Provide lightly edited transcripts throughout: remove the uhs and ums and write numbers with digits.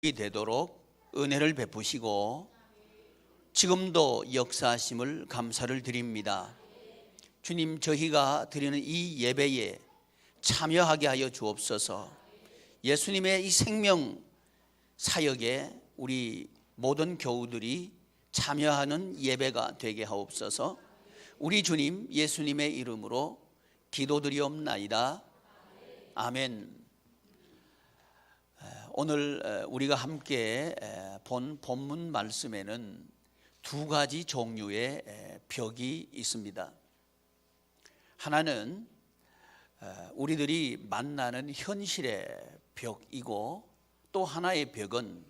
되도록 은혜를 베푸시고 지금도 역사하심을 감사를 드립니다. 주님, 저희가 드리는 이 예배에 참여하게 하여 주옵소서. 예수님의 이 생명 사역에 우리 모든 교우들이 참여하는 예배가 되게 하옵소서. 우리 주님 예수님의 이름으로 기도드리옵나이다. 아멘. 오늘 우리가 함께 본 본문 말씀에는 두 가지 종류의 벽이 있습니다. 하나는 우리들이 만나는 현실의 벽이고, 또 하나의 벽은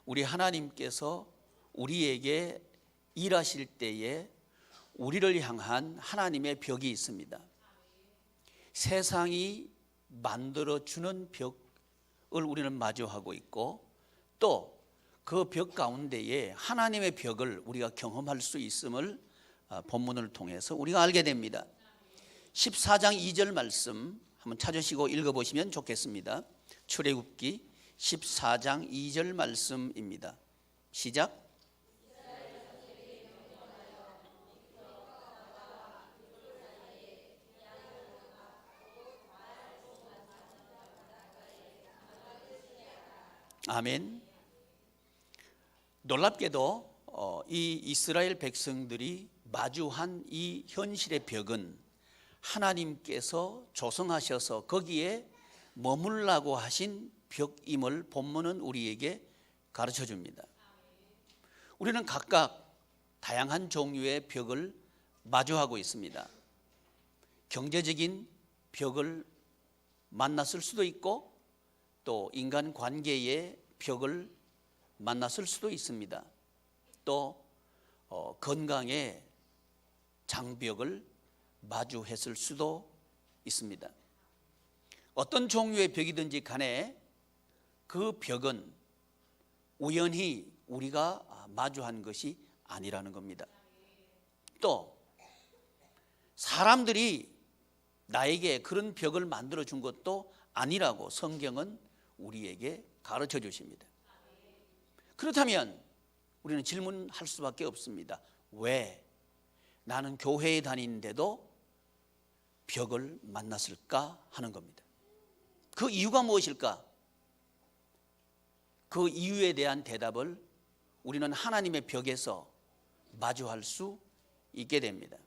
우리 하나님께서 우리에게 일하실 때에 우리를 향한 하나님의 벽이 있습니다. 세상이 만들어주는 벽을 우리는 마주하고 있고, 또 그 벽 가운데에 하나님의 벽을 우리가 경험할 수 있음을 본문을 통해서 우리가 알게 됩니다. 14장 2절 말씀 한번 찾으시고 읽어보시면 좋겠습니다. 출애굽기 14장 2절 말씀입니다. 시작. 아멘. 놀랍게도 이 이스라엘 백성들이 마주한 이 현실의 벽은 하나님께서 조성하셔서 거기에 머물라고 하신 벽임을 본문은 우리에게 가르쳐 줍니다. 우리는 각각 다양한 종류의 벽을 마주하고 있습니다. 경제적인 벽을 만났을 수도 있고, 또 인간 관계의 벽을 만났을 수도 있습니다. 또 건강의 장벽을 마주했을 수도 있습니다. 어떤 종류의 벽이든지 간에 그 벽은 우연히 우리가 마주한 것이 아니라는 겁니다. 또 사람들이 나에게 그런 벽을 만들어 준 것도 아니라고 성경은 우리에게 가르쳐 주십니다. 그렇다면 우리는 질문할 수밖에 없습니다. 왜 나는 교회에 다니는데도 벽을 만났을까 하는 겁니다. 그 이유가 무엇일까? 그 이유에 대한 대답을 우리는 하나님의 벽에서 마주할 수 있게 됩니다.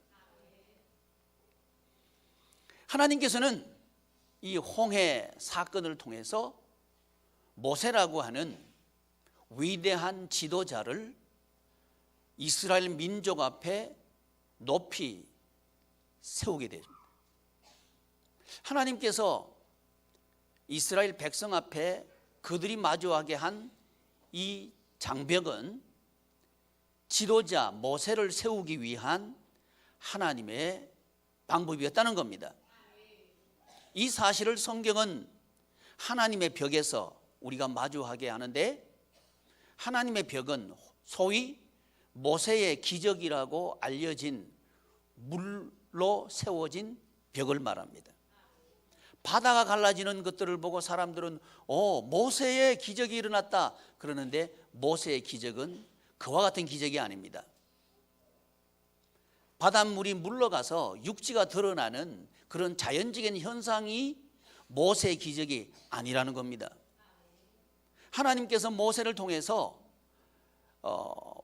하나님께서는 이 홍해 사건을 통해서 모세라고 하는 위대한 지도자를 이스라엘 민족 앞에 높이 세우게 됩니다. 하나님께서 이스라엘 백성 앞에 그들이 마주하게 한 이 장벽은 지도자 모세를 세우기 위한 하나님의 방법이었다는 겁니다. 이 사실을 성경은 하나님의 벽에서 우리가 마주하게 하는데, 하나님의 벽은 소위 모세의 기적이라고 알려진 물로 세워진 벽을 말합니다. 바다가 갈라지는 것들을 보고 사람들은 모세의 기적이 일어났다 그러는데, 모세의 기적은 그와 같은 기적이 아닙니다. 바닷물이 물러가서 육지가 드러나는 그런 자연적인 현상이 모세의 기적이 아니라는 겁니다. 하나님께서 모세를 통해서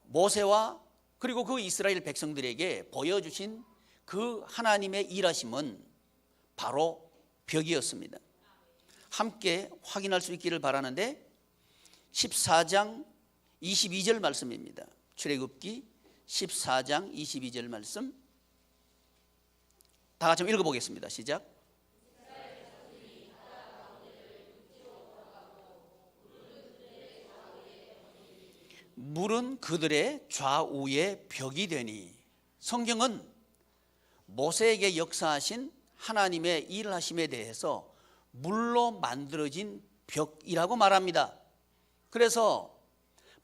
모세와 그리고 그 이스라엘 백성들에게 보여주신 그 하나님의 일하심은 바로 벽이었습니다. 함께 확인할 수 있기를 바라는데, 14장 22절 말씀입니다. 출애굽기 14장 22절 말씀 다 같이 읽어보겠습니다. 시작. 물은 그들의 좌우에 벽이 되니, 성경은 모세에게 역사하신 하나님의 일하심에 대해서 물로 만들어진 벽이라고 말합니다. 그래서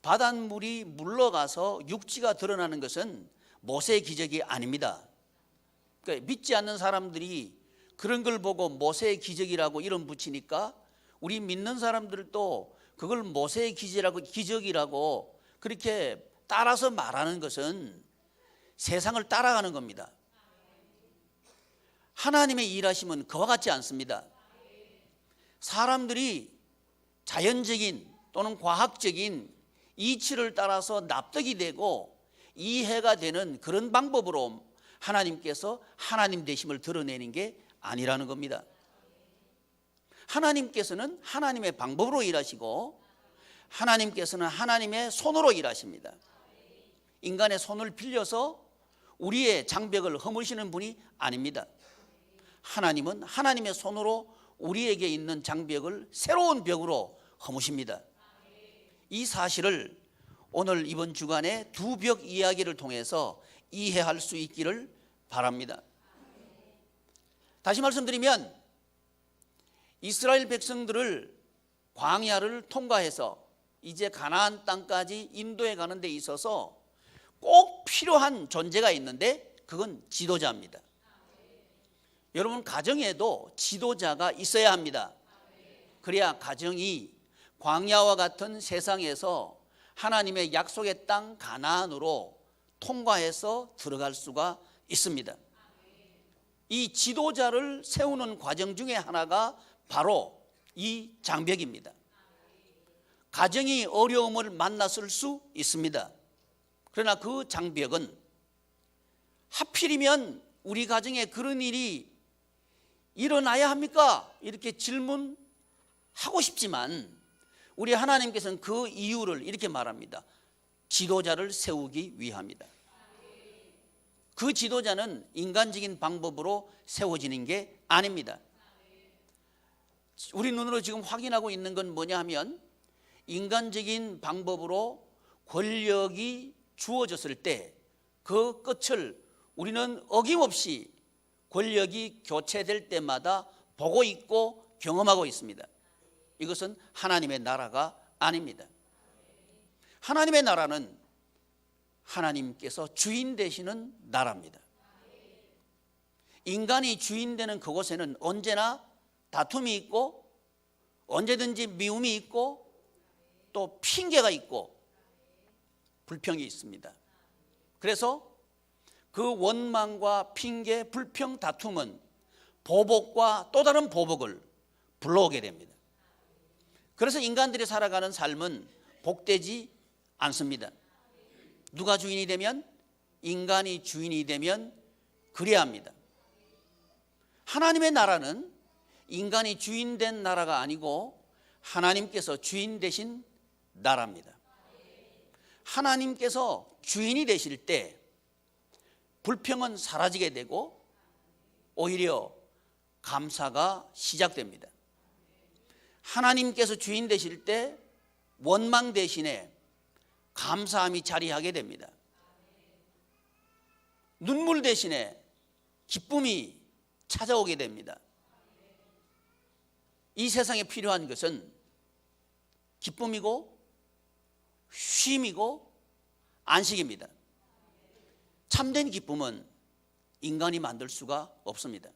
바닷물이 물러가서 육지가 드러나는 것은 모세의 기적이 아닙니다. 그러니까 믿지 않는 사람들이 그런 걸 보고 모세의 기적이라고 이름 붙이니까 우리 믿는 사람들도 그걸 모세의 기적이라고 그렇게 따라서 말하는 것은 세상을 따라가는 겁니다. 하나님의 일하심은 그와 같지 않습니다. 사람들이 자연적인 또는 과학적인 이치를 따라서 납득이 되고 이해가 되는 그런 방법으로 하나님께서 하나님 되심을 드러내는 게 아니라는 겁니다. 하나님께서는 하나님의 방법으로 일하시고 하나님께서는 하나님의 손으로 일하십니다. 인간의 손을 빌려서 우리의 장벽을 허무시는 분이 아닙니다. 하나님은 하나님의 손으로 우리에게 있는 장벽을 새로운 벽으로 허무십니다. 이 사실을 오늘 이번 주간에 두 벽 이야기를 통해서 이해할 수 있기를 바랍니다. 다시 말씀드리면 이스라엘 백성들을 광야를 통과해서 이제 가나안 땅까지 인도해 가는 데 있어서 꼭 필요한 존재가 있는데 그건 지도자입니다. 여러분 가정에도 지도자가 있어야 합니다. 그래야 가정이 광야와 같은 세상에서 하나님의 약속의 땅 가나안으로 통과해서 들어갈 수가 있습니다. 이 지도자를 세우는 과정 중에 하나가 바로 이 장벽입니다. 가정이 어려움을 만났을 수 있습니다. 그러나 그 장벽은 하필이면 우리 가정에 그런 일이 일어나야 합니까? 이렇게 질문하고 싶지만 우리 하나님께서는 그 이유를 이렇게 말합니다. 지도자를 세우기 위함이다. 그 지도자는 인간적인 방법으로 세워지는 게 아닙니다. 우리 눈으로 지금 확인하고 있는 건 뭐냐 하면 인간적인 방법으로 권력이 주어졌을 때 그 끝을 우리는 어김없이 권력이 교체될 때마다 보고 있고 경험하고 있습니다. 이것은 하나님의 나라가 아닙니다. 하나님의 나라는 하나님께서 주인 되시는 나라입니다. 인간이 주인 되는 그곳에는 언제나 다툼이 있고 언제든지 미움이 있고 또 핑계가 있고 불평이 있습니다. 그래서 그 원망과 핑계, 불평, 다툼은 보복과 또 다른 보복을 불러오게 됩니다. 그래서 인간들이 살아가는 삶은 복되지 않습니다. 누가 주인이 되면? 인간이 주인이 되면 그래야 합니다. 하나님의 나라는 인간이 주인 된 나라가 아니고 하나님께서 주인 되신 나라입니다. 하나님께서 주인이 되실 때 불평은 사라지게 되고 오히려 감사가 시작됩니다. 하나님께서 주인 되실 때 원망 대신에 감사함이 자리하게 됩니다. 눈물 대신에 기쁨이 찾아오게 됩니다. 이 세상에 필요한 것은 기쁨이고 쉼이고 안식입니다. 참된 기쁨은 인간이 만들 수가 없습니다.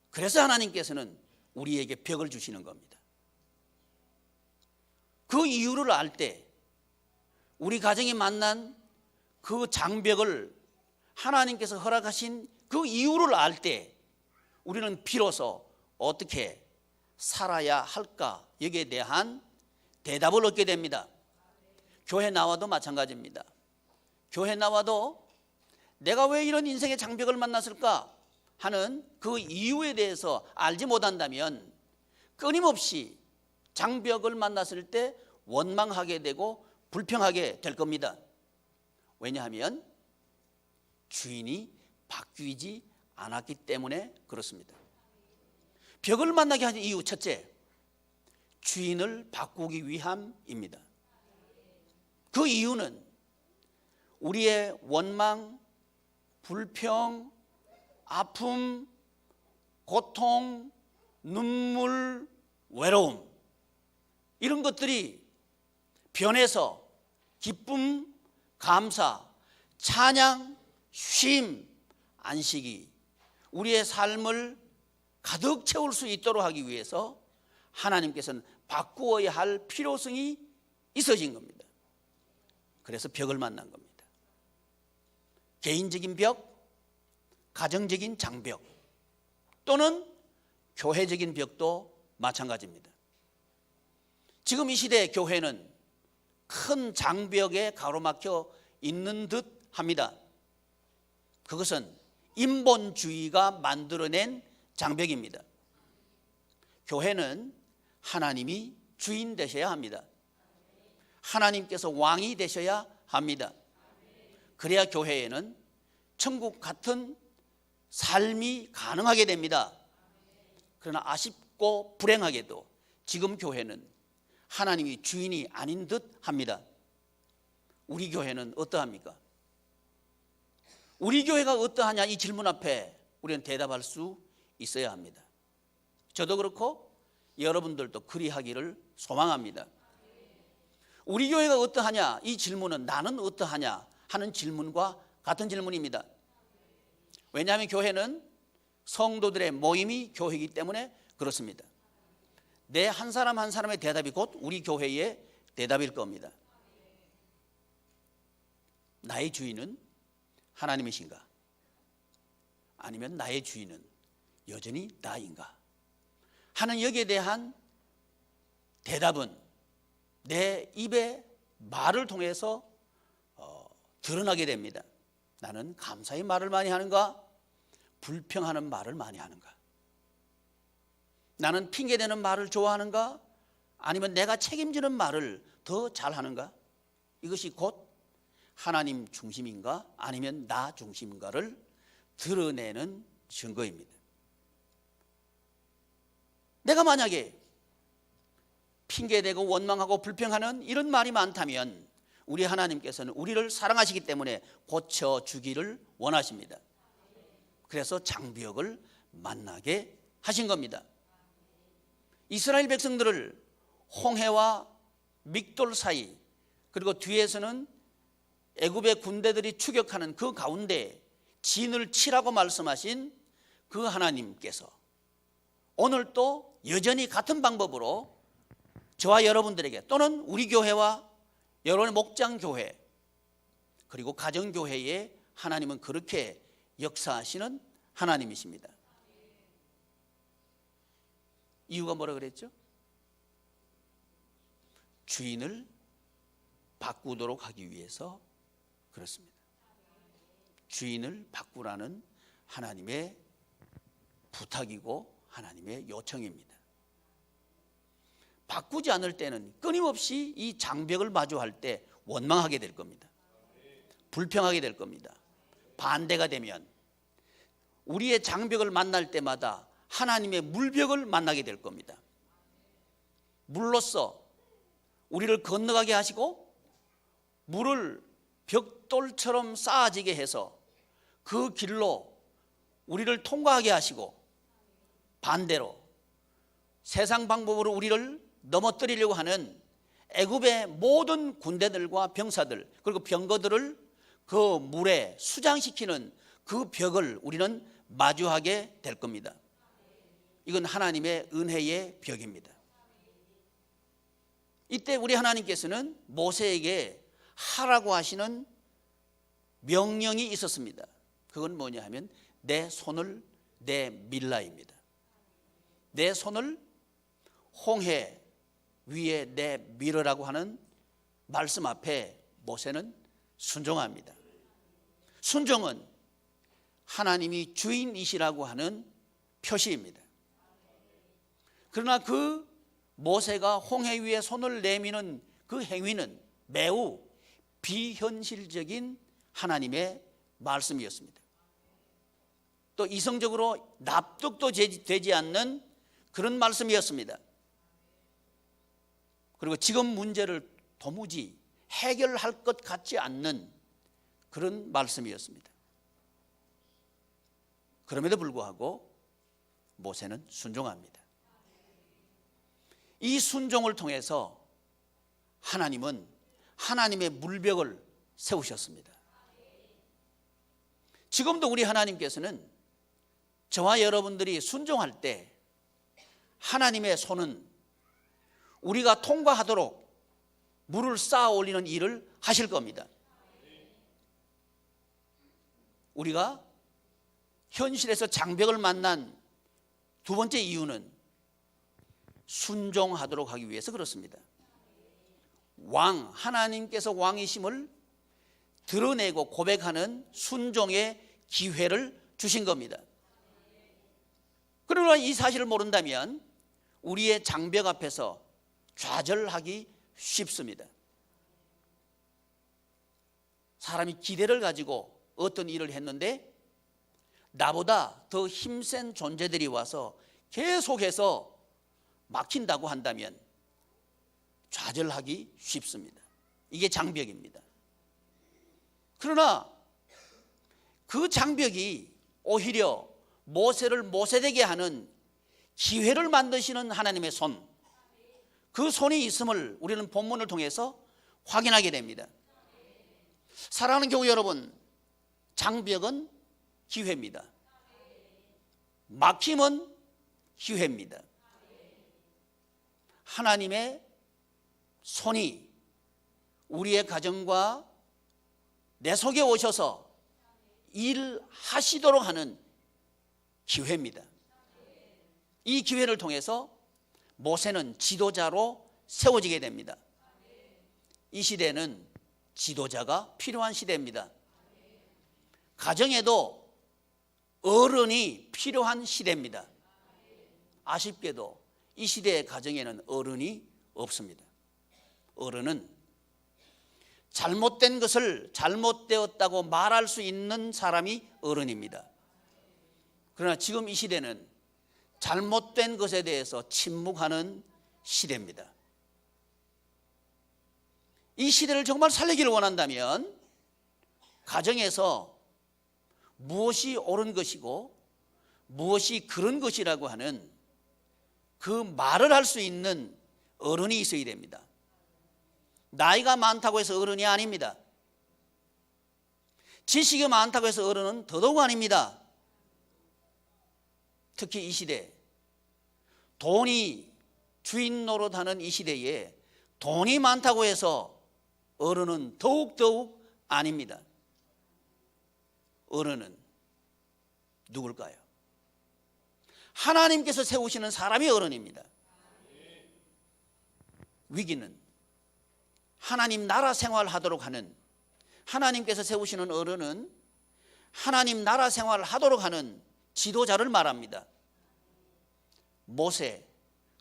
그래서 하나님께서는 우리에게 벽을 주시는 겁니다. 그 이유를 알 때 우리 가정이 만난 그 장벽을 하나님께서 허락하신 그 이유를 알 때 우리는 비로소 어떻게 살아야 할까 여기에 대한 대답을 얻게 됩니다. 교회 나와도 마찬가지입니다. 교회 나와도 내가 왜 이런 인생의 장벽을 만났을까 하는 그 이유에 대해서 알지 못한다면 끊임없이 장벽을 만났을 때 원망하게 되고 불평하게 될 겁니다. 왜냐하면 주인이 바뀌지 않았기 때문에 그렇습니다. 벽을 만나게 한 이유 첫째, 주인을 바꾸기 위함입니다. 그 이유는 우리의 원망, 불평, 아픔, 고통, 눈물, 외로움 이런 것들이 변해서 기쁨, 감사, 찬양, 쉼, 안식이 우리의 삶을 가득 채울 수 있도록 하기 위해서 하나님께서는 바꾸어야 할 필요성이 있어진 겁니다. 그래서 벽을 만난 겁니다. 개인적인 벽, 가정적인 장벽, 또는 교회적인 벽도 마찬가지입니다. 지금 이 시대 교회는 큰 장벽에 가로막혀 있는 듯 합니다. 그것은 인본주의가 만들어낸 장벽입니다. 교회는 하나님이 주인 되셔야 합니다. 하나님께서 왕이 되셔야 합니다. 그래야 교회에는 천국 같은 삶이 가능하게 됩니다. 그러나 아쉽고 불행하게도 지금 교회는 하나님이 주인이 아닌 듯 합니다. 우리 교회는 어떠합니까? 우리 교회가 어떠하냐, 이 질문 앞에 우리는 대답할 수 있어야 합니다. 저도 그렇고 여러분들도 그리하기를 소망합니다. 우리 교회가 어떠하냐, 이 질문은 나는 어떠하냐 하는 질문과 같은 질문입니다. 왜냐하면 교회는 성도들의 모임이 교회이기 때문에 그렇습니다. 내 한 사람 한 사람의 대답이 곧 우리 교회의 대답일 겁니다. 나의 주인은 하나님이신가? 아니면 나의 주인은 여전히 나인가? 하는 여기에 대한 대답은 내 입의 말을 통해서 드러나게 됩니다. 나는 감사의 말을 많이 하는가? 불평하는 말을 많이 하는가? 나는 핑계대는 말을 좋아하는가? 아니면 내가 책임지는 말을 더 잘하는가? 이것이 곧 하나님 중심인가 아니면 나 중심인가를 드러내는 증거입니다. 내가 만약에 핑계대고 원망하고 불평하는 이런 말이 많다면 우리 하나님께서는 우리를 사랑하시기 때문에 고쳐주기를 원하십니다. 그래서 장벽을 만나게 하신 겁니다. 이스라엘 백성들을 홍해와 믹돌 사이, 그리고 뒤에서는 애굽의 군대들이 추격하는 그 가운데 진을 치라고 말씀하신 그 하나님께서 오늘 또 여전히 같은 방법으로 저와 여러분들에게, 또는 우리 교회와 여러분의 목장교회 그리고 가정교회에 하나님은 그렇게 역사하시는 하나님이십니다. 이유가 뭐라 그랬죠? 주인을 바꾸도록 하기 위해서 그렇습니다. 주인을 바꾸라는 하나님의 부탁이고 하나님의 요청입니다. 바꾸지 않을 때는 끊임없이 이 장벽을 마주할 때 원망하게 될 겁니다. 불평하게 될 겁니다. 반대가 되면 우리의 장벽을 만날 때마다 하나님의 물벽을 만나게 될 겁니다. 물로써 우리를 건너가게 하시고 물을 벽돌처럼 쌓아지게 해서 그 길로 우리를 통과하게 하시고, 반대로 세상 방법으로 우리를 넘어뜨리려고 하는 애굽의 모든 군대들과 병사들 그리고 병거들을 그 물에 수장시키는 그 벽을 우리는 마주하게 될 겁니다. 이건 하나님의 은혜의 벽입니다. 이때 우리 하나님께서는 모세에게 하라고 하시는 명령이 있었습니다. 그건 뭐냐 하면 내 손을 내밀라입니다. 내 손을 홍해 위에 내밀으라고 하는 말씀 앞에 모세는 순종합니다. 순종은 하나님이 주인이시라고 하는 표시입니다. 그러나 그 모세가 홍해 위에 손을 내미는 그 행위는 매우 비현실적인 하나님의 말씀이었습니다. 또 이성적으로 납득도 되지 않는 그런 말씀이었습니다. 그리고 지금 문제를 도무지 해결할 것 같지 않는 그런 말씀이었습니다. 그럼에도 불구하고 모세는 순종합니다. 이 순종을 통해서 하나님은 하나님의 물벽을 세우셨습니다. 지금도 우리 하나님께서는 저와 여러분들이 순종할 때 하나님의 손은 우리가 통과하도록 물을 쌓아 올리는 일을 하실 겁니다. 우리가 현실에서 장벽을 만난 두 번째 이유는 순종하도록 하기 위해서 그렇습니다. 하나님께서 왕이심을 드러내고 고백하는 순종의 기회를 주신 겁니다. 그러나 이 사실을 모른다면 우리의 장벽 앞에서 좌절하기 쉽습니다. 사람이 기대를 가지고 어떤 일을 했는데 나보다 더 힘센 존재들이 와서 계속해서 막힌다고 한다면 좌절하기 쉽습니다. 이게 장벽입니다. 그러나 그 장벽이 오히려 모세를 모세되게 하는 기회를 만드시는 하나님의 손, 그 손이 있음을 우리는 본문을 통해서 확인하게 됩니다. 사랑하는 교우 여러분, 장벽은 기회입니다. 막힘은 기회입니다. 하나님의 손이 우리의 가정과 내 속에 오셔서 일하시도록 하는 기회입니다. 이 기회를 통해서 모세는 지도자로 세워지게 됩니다. 이 시대는 지도자가 필요한 시대입니다. 가정에도 어른이 필요한 시대입니다. 아쉽게도 이 시대의 가정에는 어른이 없습니다. 어른은 잘못된 것을 잘못되었다고 말할 수 있는 사람이 어른입니다. 그러나 지금 이 시대는 잘못된 것에 대해서 침묵하는 시대입니다. 이 시대를 정말 살리기를 원한다면 가정에서 무엇이 옳은 것이고 무엇이 그른 것이라고 하는 그 말을 할 수 있는 어른이 있어야 됩니다. 나이가 많다고 해서 어른이 아닙니다. 지식이 많다고 해서 어른은 더더욱 아닙니다. 특히 이 시대, 돈이 주인 노릇하는 이 시대에 돈이 많다고 해서 어른은 더욱 아닙니다. 어른은 누굴까요? 하나님께서 세우시는 사람이 어른입니다. 위기는 하나님 나라 생활하도록 하는, 하나님께서 세우시는 어른은 하나님 나라 생활을 하도록 하는 지도자를 말합니다. 모세,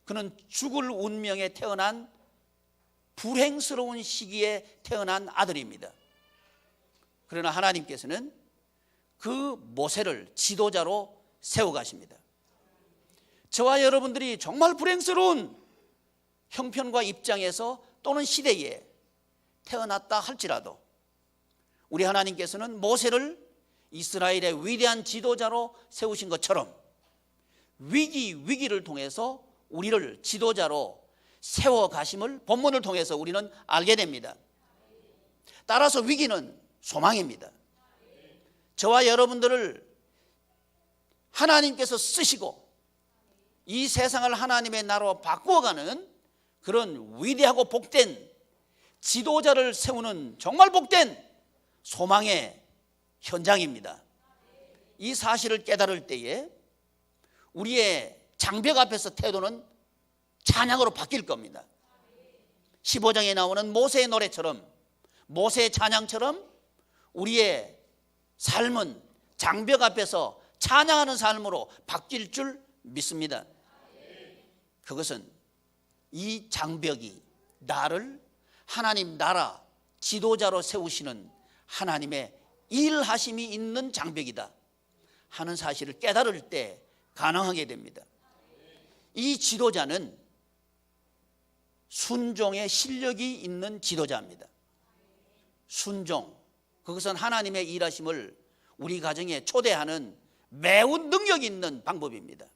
그는 죽을 운명에 태어난 불행스러운 시기에 태어난 아들입니다. 그러나 하나님께서는 그 모세를 지도자로 세워가십니다. 저와 여러분들이 정말 불행스러운 형편과 입장에서 또는 시대에 태어났다 할지라도 우리 하나님께서는 모세를 이스라엘의 위대한 지도자로 세우신 것처럼 위기를 통해서 우리를 지도자로 세워가심을 본문을 통해서 우리는 알게 됩니다. 따라서 위기는 소망입니다. 저와 여러분들을 하나님께서 쓰시고 이 세상을 하나님의 나라로 바꾸어가는 그런 위대하고 복된 지도자를 세우는 정말 복된 소망의 현장입니다. 이 사실을 깨달을 때에 우리의 장벽 앞에서 태도는 찬양으로 바뀔 겁니다. 15장에 나오는 모세의 노래처럼, 모세의 찬양처럼 우리의 삶은 장벽 앞에서 찬양하는 삶으로 바뀔 줄 믿습니다. 그것은 이 장벽이 나를 하나님 나라 지도자로 세우시는 하나님의 일하심이 있는 장벽이다 하는 사실을 깨달을 때 가능하게 됩니다. 이 지도자는 순종의 실력이 있는 지도자입니다. 순종, 그것은 하나님의 일하심을 우리 가정에 초대하는 매우 능력 있는 방법입니다.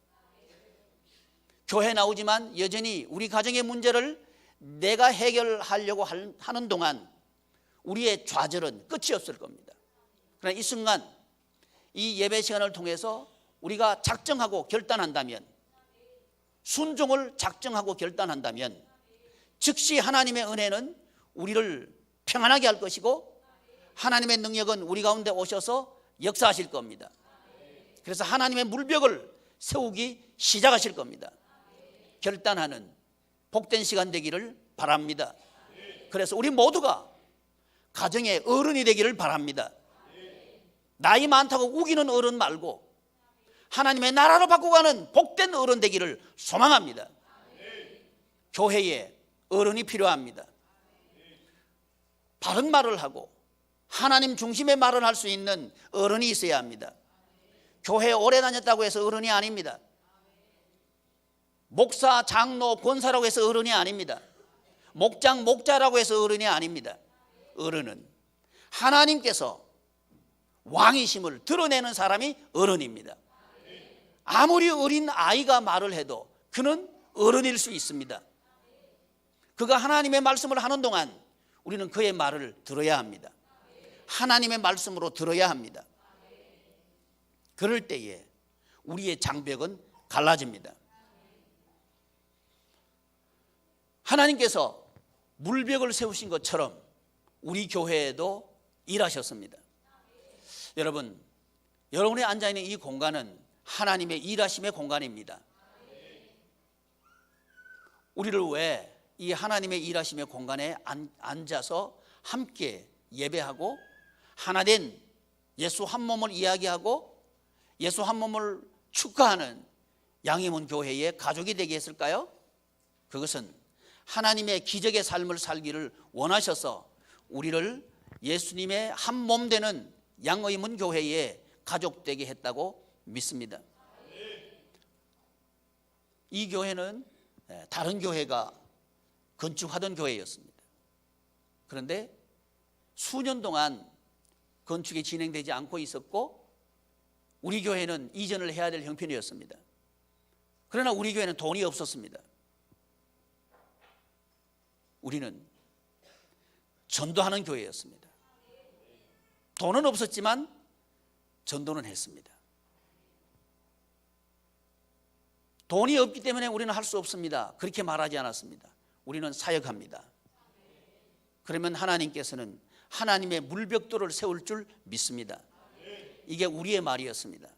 교회 나오지만 여전히 우리 가정의 문제를 내가 해결하려고 하는 동안 우리의 좌절은 끝이 없을 겁니다. 그러나 이 순간 이 예배 시간을 통해서 우리가 작정하고 결단한다면, 순종을 작정하고 결단한다면 즉시 하나님의 은혜는 우리를 평안하게 할 것이고 하나님의 능력은 우리 가운데 오셔서 역사하실 겁니다. 그래서 하나님의 물벽을 세우기 시작하실 겁니다. 결단하는 복된 시간 되기를 바랍니다. 그래서 우리 모두가 가정의 어른이 되기를 바랍니다. 나이 많다고 우기는 어른 말고 하나님의 나라로 바꾸가는 복된 어른 되기를 소망합니다. 교회에 어른이 필요합니다. 바른 말을 하고 하나님 중심의 말을 할 수 있는 어른이 있어야 합니다. 교회에 오래 다녔다고 해서 어른이 아닙니다. 목사, 장로, 권사라고 해서 어른이 아닙니다. 목장, 목자라고 해서 어른이 아닙니다. 어른은 하나님께서 왕이심을 드러내는 사람이 어른입니다. 아무리 어린 아이가 말을 해도 그는 어른일 수 있습니다. 그가 하나님의 말씀을 하는 동안 우리는 그의 말을 들어야 합니다. 하나님의 말씀으로 들어야 합니다. 그럴 때에 우리의 장벽은 갈라집니다. 하나님께서 물벽을 세우신 것처럼 우리 교회에도 일하셨습니다. 여러분, 여러분이 앉아있는 이 공간은 하나님의 일하심의 공간입니다. 우리를 왜 이 하나님의 일하심의 공간에 앉아서 함께 예배하고 하나된 예수 한 몸을 이야기하고 예수 한 몸을 축하하는 양희문 교회의 가족이 되게 했을까요? 그것은 하나님의 기적의 삶을 살기를 원하셔서 우리를 예수님의 한 몸 되는 양의문 교회의 가족 되게 했다고 믿습니다. 이 교회는 다른 교회가 건축하던 교회였습니다. 그런데 수년 동안 건축이 진행되지 않고 있었고 우리 교회는 이전을 해야 될 형편이었습니다. 그러나 우리 교회는 돈이 없었습니다. 우리는 전도하는 교회였습니다. 돈은 없었지만 전도는 했습니다. 돈이 없기 때문에 우리는 할 수 없습니다. 그렇게 말하지 않았습니다. 우리는 사역합니다. 그러면 하나님께서는 하나님의 물벽돌을 세울 줄 믿습니다. 이게 우리의 말이었습니다.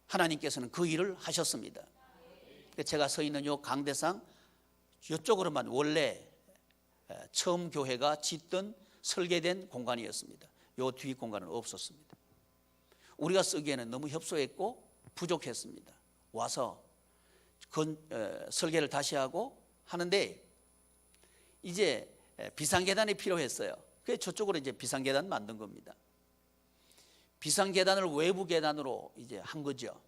하나님께서는 그 일을 하셨습니다. 제가 서 있는 요 강대상 이쪽으로만 원래 처음 교회가 짓던 설계된 공간이었습니다. 요 뒤 공간은 없었습니다. 우리가 쓰기에는 너무 협소했고 부족했습니다. 와서 설계를 다시 하고 하는데 이제 비상계단이 필요했어요. 그래서 저쪽으로 이제 비상계단 만든 겁니다. 비상계단을 외부 계단으로 이제 한 거죠.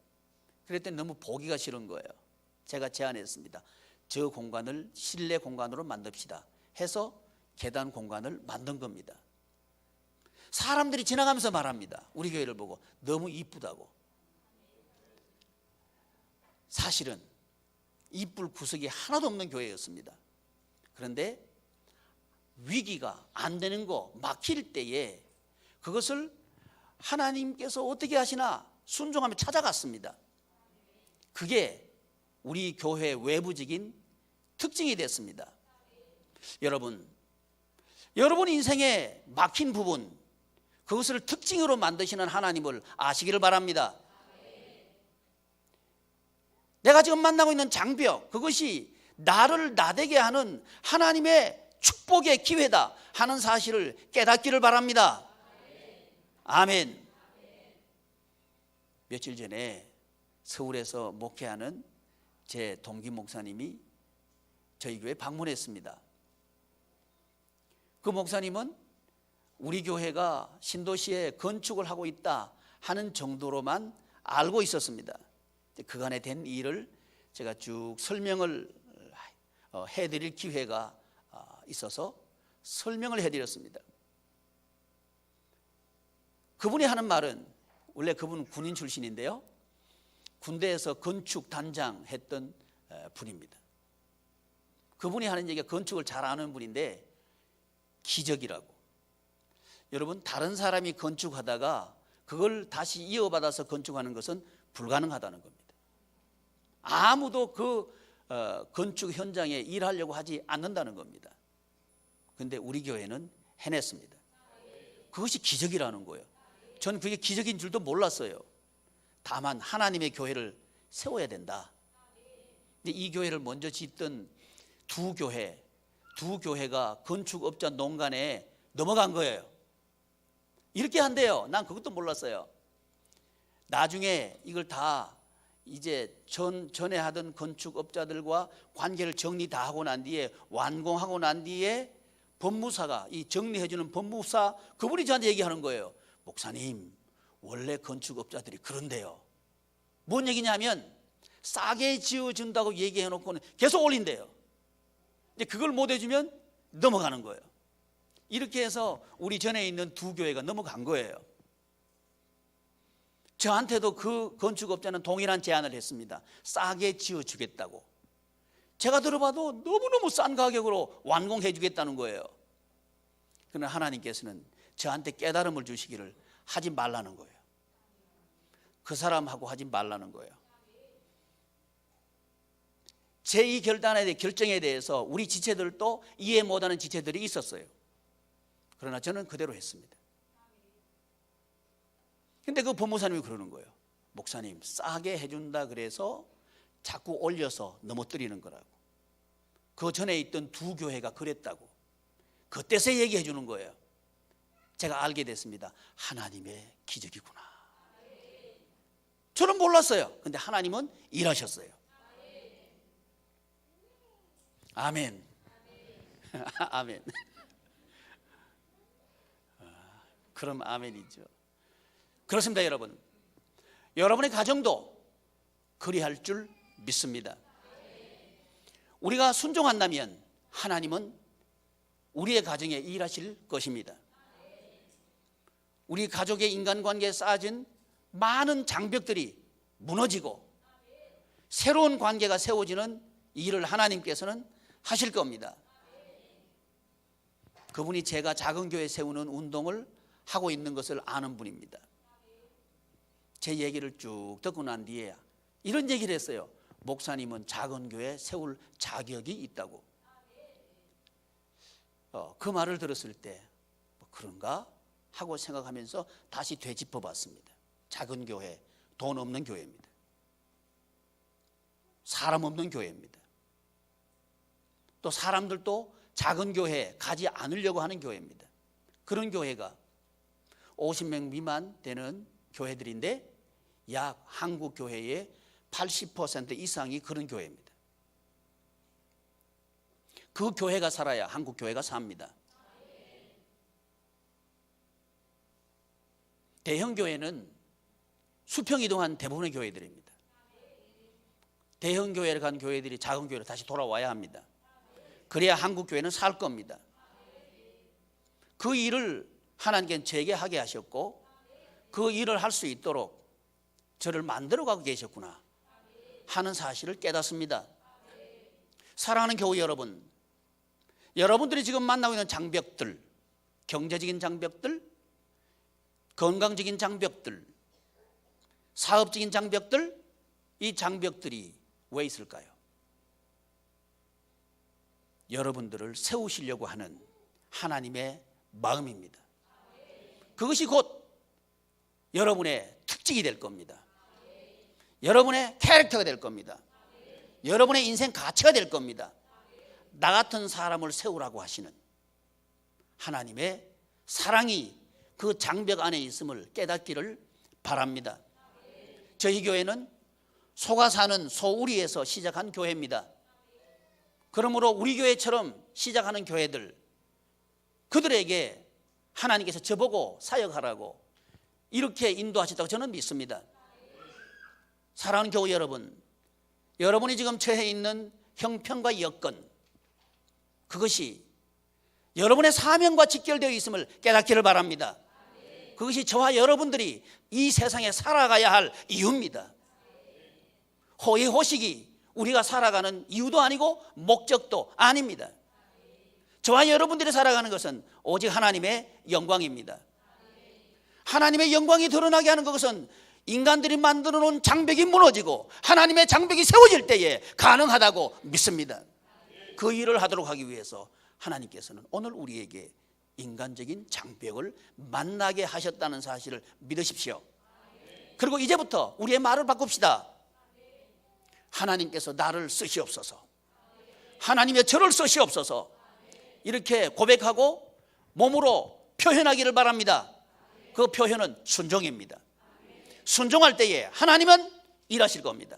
그랬더니 너무 보기가 싫은 거예요. 제가 제안했습니다. 저 공간을 실내 공간으로 만듭시다 해서 계단 공간을 만든 겁니다. 사람들이 지나가면서 말합니다. 우리 교회를 보고 너무 이쁘다고. 사실은 이쁠 구석이 하나도 없는 교회였습니다. 그런데 위기가 안 되는 거 막힐 때에 그것을 하나님께서 어떻게 하시나 순종하며 찾아갔습니다. 그게 우리 교회 외부적인 특징이 됐습니다. 여러분 인생에 막힌 부분 그것을 특징으로 만드시는 하나님을 아시기를 바랍니다. 내가 지금 만나고 있는 장벽 그것이 나를 나대게 하는 하나님의 축복의 기회다 하는 사실을 깨닫기를 바랍니다. 아멘. 며칠 전에 서울에서 목회하는 제 동기 목사님이 저희 교회에 방문했습니다. 그 목사님은 우리 교회가 신도시에 건축을 하고 있다 하는 정도로만 알고 있었습니다. 그간에 된 일을 제가 쭉 설명을 해드릴 기회가 있어서 설명을 해드렸습니다. 그분이 하는 말은 원래 그분은 군인 출신인데요. 군대에서 건축 단장 했던 분입니다. 그분이 하는 얘기가 건축을 잘 아는 분인데 기적이라고. 여러분 다른 사람이 건축하다가 그걸 다시 이어받아서 건축하는 것은 불가능하다는 겁니다. 아무도 그 건축 현장에 일하려고 하지 않는다는 겁니다. 그런데 우리 교회는 해냈습니다. 그것이 기적이라는 거예요. 저는 그게 기적인 줄도 몰랐어요. 다만 하나님의 교회를 세워야 된다. 근데 이 교회를 먼저 짓던 두 교회가 건축업자 농간에 넘어간 거예요. 이렇게 한대요. 난 그것도 몰랐어요. 나중에 이걸 다 이제 전에 하던 건축업자들과 관계를 정리 다 하고 난 뒤에, 완공하고 난 뒤에 법무사가, 이 정리해주는 법무사, 그분이 저한테 얘기하는 거예요. 목사님, 원래 건축업자들이 그런데요. 뭔 얘기냐면 싸게 지어준다고 얘기해놓고는 계속 올린대요. 이제 그걸 못 해주면 넘어가는 거예요. 이렇게 해서 우리 전에 있는 두 교회가 넘어간 거예요. 저한테도 그 건축업자는 동일한 제안을 했습니다. 싸게 지어주겠다고. 제가 들어봐도 너무너무 싼 가격으로 완공해 주겠다는 거예요. 그러나 하나님께서는 저한테 깨달음을 주시기를 하지 말라는 거예요. 그 사람하고 하지 말라는 거예요. 제 이 결정에 대해서 우리 지체들도 이해 못하는 지체들이 있었어요. 그러나 저는 그대로 했습니다. 근데 그 법무사님이 그러는 거예요. 목사님, 싸게 해준다 그래서 자꾸 올려서 넘어뜨리는 거라고. 그 전에 있던 두 교회가 그랬다고. 그때서 얘기해 주는 거예요. 제가 알게 됐습니다. 하나님의 기적이구나. 저는 몰랐어요. 근데 하나님은 일하셨어요. 아멘. 아멘. 그럼 아멘이죠. 그렇습니다, 여러분. 여러분의 가정도 그리할 줄 믿습니다. 우리가 순종한다면 하나님은 우리의 가정에 일하실 것입니다. 우리 가족의 인간관계에 쌓아진 많은 장벽들이 무너지고 새로운 관계가 세워지는 일을 하나님께서는 하실 겁니다. 그분이 제가 작은 교회 세우는 운동을 하고 있는 것을 아는 분입니다. 제 얘기를 쭉 듣고 난 뒤에 이런 얘기를 했어요. 목사님은 작은 교회 세울 자격이 있다고. 그 말을 들었을 때 그런가 하고 생각하면서 다시 되짚어 봤습니다. 작은 교회, 돈 없는 교회입니다. 사람 없는 교회입니다. 또 사람들도 작은 교회에 가지 않으려고 하는 교회입니다. 그런 교회가 50명 미만 되는 교회들인데 약 한국 교회의 80% 이상이 그런 교회입니다. 그 교회가 살아야 한국 교회가 삽니다. 대형 교회는 수평 이동한 대부분의 교회들입니다. 대형 교회를 간 교회들이 작은 교회로 다시 돌아와야 합니다. 그래야 한국 교회는 살 겁니다. 그 일을 하나님께는 제게 하게 하셨고 그 일을 할 수 있도록 저를 만들어가고 계셨구나 하는 사실을 깨닫습니다. 사랑하는 교회 여러분, 여러분들이 지금 만나고 있는 장벽들, 경제적인 장벽들, 건강적인 장벽들, 사업적인 장벽들, 이 장벽들이 왜 있을까요? 여러분들을 세우시려고 하는 하나님의 마음입니다. 그것이 곧 여러분의 특징이 될 겁니다. 여러분의 캐릭터가 될 겁니다. 여러분의 인생 가치가 될 겁니다. 나 같은 사람을 세우라고 하시는 하나님의 사랑이 그 장벽 안에 있음을 깨닫기를 바랍니다. 저희 교회는 소가 사는 소우리에서 시작한 교회입니다. 그러므로 우리 교회처럼 시작하는 교회들, 그들에게 하나님께서 저보고 사역하라고 이렇게 인도하셨다고 저는 믿습니다. 사랑하는 교회 여러분, 여러분이 지금 처해 있는 형편과 여건, 그것이 여러분의 사명과 직결되어 있음을 깨닫기를 바랍니다. 그것이 저와 여러분들이 이 세상에 살아가야 할 이유입니다. 호의호식이 우리가 살아가는 이유도 아니고 목적도 아닙니다. 저와 여러분들이 살아가는 것은 오직 하나님의 영광입니다. 하나님의 영광이 드러나게 하는 것은 인간들이 만들어 놓은 장벽이 무너지고 하나님의 장벽이 세워질 때에 가능하다고 믿습니다. 그 일을 하도록 하기 위해서 하나님께서는 오늘 우리에게 인간적인 장벽을 만나게 하셨다는 사실을 믿으십시오. 그리고 이제부터 우리의 말을 바꿉시다. 하나님께서 나를 쓰시옵소서, 하나님의 저를 쓰시옵소서, 이렇게 고백하고 몸으로 표현하기를 바랍니다. 그 표현은 순종입니다. 순종할 때에 하나님은 일하실 겁니다.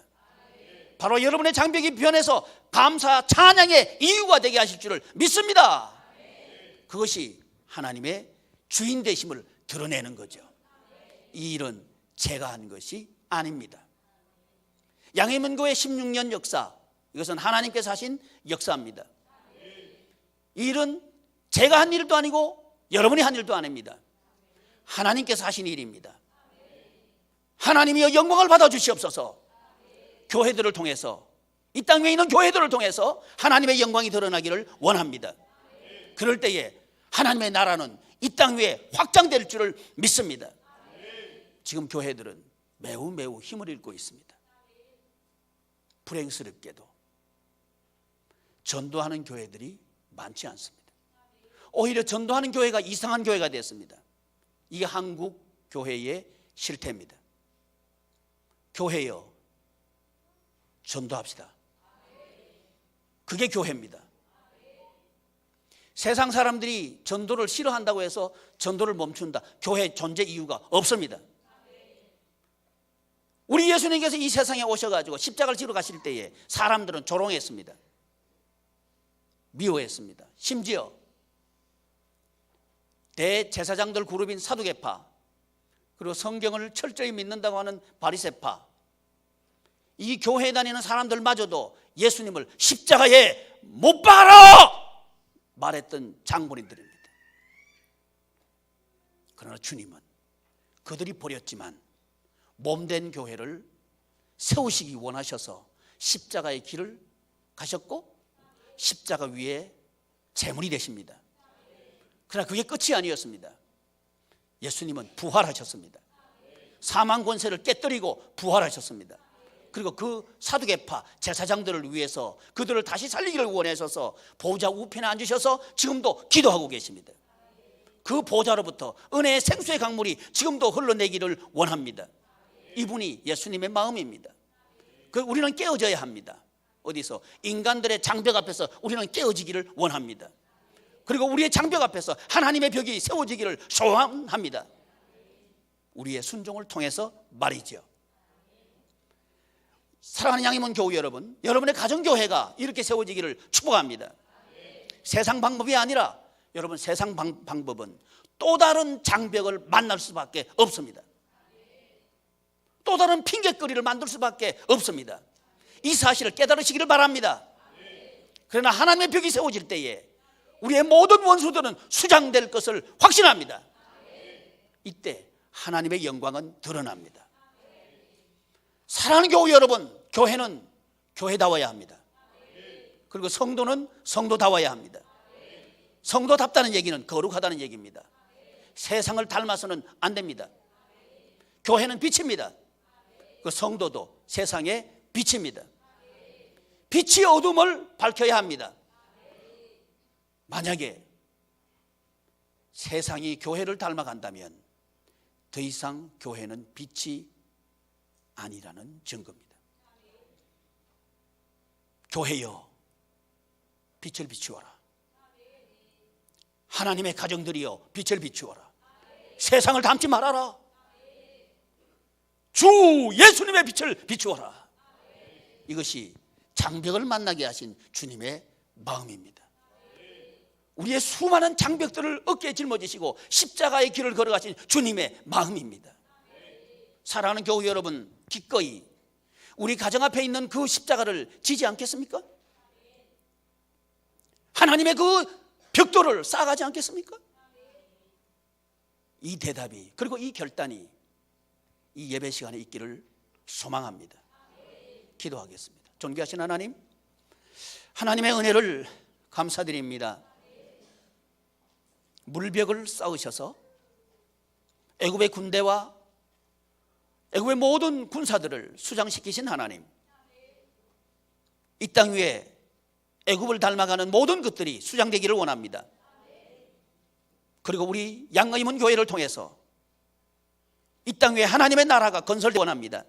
바로 여러분의 장벽이 변해서 감사 찬양의 이유가 되게 하실 줄을 믿습니다. 그것이 하나님의 주인 되심을 드러내는 거죠. 이 일은 제가 한 것이 아닙니다. 양해문교회 16년 역사, 이것은 하나님께서 하신 역사입니다. 이 일은 제가 한 일도 아니고 여러분이 한 일도 아닙니다. 하나님께서 하신 일입니다. 하나님이여 영광을 받아주시옵소서. 교회들을 통해서, 이 땅 위에 있는 교회들을 통해서 하나님의 영광이 드러나기를 원합니다. 그럴 때에 하나님의 나라는 이 땅 위에 확장될 줄을 믿습니다. 지금 교회들은 매우 힘을 잃고 있습니다. 불행스럽게도 전도하는 교회들이 많지 않습니다. 오히려 전도하는 교회가 이상한 교회가 됐습니다. 이게 한국 교회의 실태입니다. 교회여, 전도합시다. 그게 교회입니다. 세상 사람들이 전도를 싫어한다고 해서 전도를 멈춘다, 교회 존재 이유가 없습니다. 우리 예수님께서 이 세상에 오셔가지고 십자가를 지러 가실 때에 사람들은 조롱했습니다. 미워했습니다. 심지어 대제사장들 그룹인 사두개파, 그리고 성경을 철저히 믿는다고 하는 바리새파, 이 교회에 다니는 사람들마저도 예수님을 십자가에 못 박아라 말했던 장본인들입니다. 그러나 주님은 그들이 버렸지만 몸된 교회를 세우시기 원하셔서 십자가의 길을 가셨고 십자가 위에 제물이 되십니다. 그러나 그게 끝이 아니었습니다. 예수님은 부활하셨습니다. 사망 권세를 깨뜨리고 부활하셨습니다. 그리고 그 사두개파 제사장들을 위해서 그들을 다시 살리기를 원하셔서 보좌 우편에 앉으셔서 지금도 기도하고 계십니다. 그 보좌로부터 은혜의 생수의 강물이 지금도 흘러내기를 원합니다. 이분이 예수님의 마음입니다. 우리는 깨어져야 합니다. 어디서? 인간들의 장벽 앞에서 우리는 깨어지기를 원합니다. 그리고 우리의 장벽 앞에서 하나님의 벽이 세워지기를 소원합니다. 우리의 순종을 통해서 말이죠. 사랑하는 양희문 교우 여러분, 여러분의 가정교회가 이렇게 세워지기를 축복합니다. 세상 방법이 아니라 여러분, 세상 방법은 또 다른 장벽을 만날 수밖에 없습니다. 또 다른 핑계거리를 만들 수밖에 없습니다. 이 사실을 깨달으시기를 바랍니다. 그러나 하나님의 벽이 세워질 때에 우리의 모든 원수들은 수장될 것을 확신합니다. 이때 하나님의 영광은 드러납니다. 사랑하는 교우 여러분, 교회는 교회다워야 합니다. 그리고 성도는 성도다워야 합니다. 성도답다는 얘기는 거룩하다는 얘기입니다. 세상을 닮아서는 안 됩니다. 교회는 빛입니다. 그 성도도 세상의 빛입니다. 빛이 어둠을 밝혀야 합니다. 만약에 세상이 교회를 닮아간다면 더 이상 교회는 빛이 아니라는 증거입니다. 교회여, 빛을 비추어라. 하나님의 가정들이여, 빛을 비추어라. 세상을 닮지 말아라. 주 예수님의 빛을 비추어라. 이것이 장벽을 만나게 하신 주님의 마음입니다. 우리의 수많은 장벽들을 어깨에 짊어지시고 십자가의 길을 걸어가신 주님의 마음입니다. 사랑하는 교우 여러분, 기꺼이 우리 가정 앞에 있는 그 십자가를 지지 않겠습니까? 하나님의 그 벽돌을 쌓아가지 않겠습니까? 이 대답이, 그리고 이 결단이 이 예배 시간에 있기를 소망합니다. 기도하겠습니다. 존귀하신 하나님, 하나님의 은혜를 감사드립니다. 물벽을 쌓으셔서 애굽의 군대와 애굽의 모든 군사들을 수장시키신 하나님, 이 땅 위에 애굽을 닮아가는 모든 것들이 수장되기를 원합니다. 그리고 우리 양의문 교회를 통해서 이 땅 위에 하나님의 나라가 건설되기 원합니다.